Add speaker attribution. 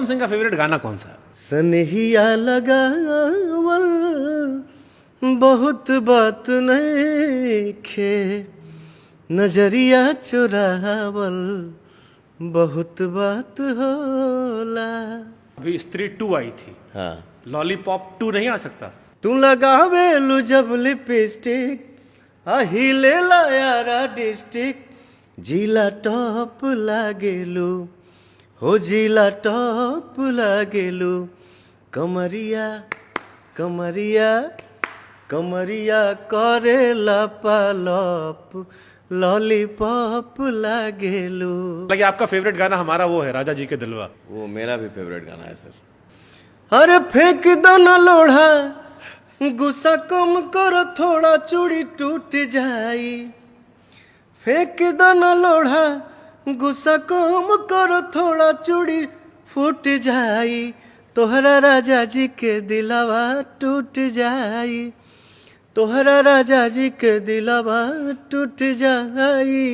Speaker 1: सिंह का फेवरेट गाना कौन सा है?
Speaker 2: सनहिया लगावल बहुत बात नइखे, नजरिया चुरावल बहुत बात होला।
Speaker 1: अभी स्त्री 2 आई थी,
Speaker 2: हाँ,
Speaker 1: लॉलीपॉप 2 नहीं आ सकता?
Speaker 2: तू लगावेलू जब लिपस्टिक, हिले यारा डिस्ट्रिक्ट, जिला टॉप लागेलू, हो जिला टॉप लागेलू। कमरिया कमरिया कमरिया करेला पालप, लॉलीपॉप लागेलू।
Speaker 1: लगे आपका फेवरेट गाना हमारा वो है राजा जी के दिलवा।
Speaker 2: वो मेरा भी फेवरेट गाना है सर। अरे फेंक दो ना लोढ़ा, गुस्सा कम करो थोड़ा, चूड़ी टूट जाई। फेंक दो ना लोढ़ा, गुस्सा कम करो थोड़ा, चूड़ी फूट जाई। तोहरा राजा जी के दिलवा टूट जाई, तोहरा राजा जी के दिलवा टूट जाई।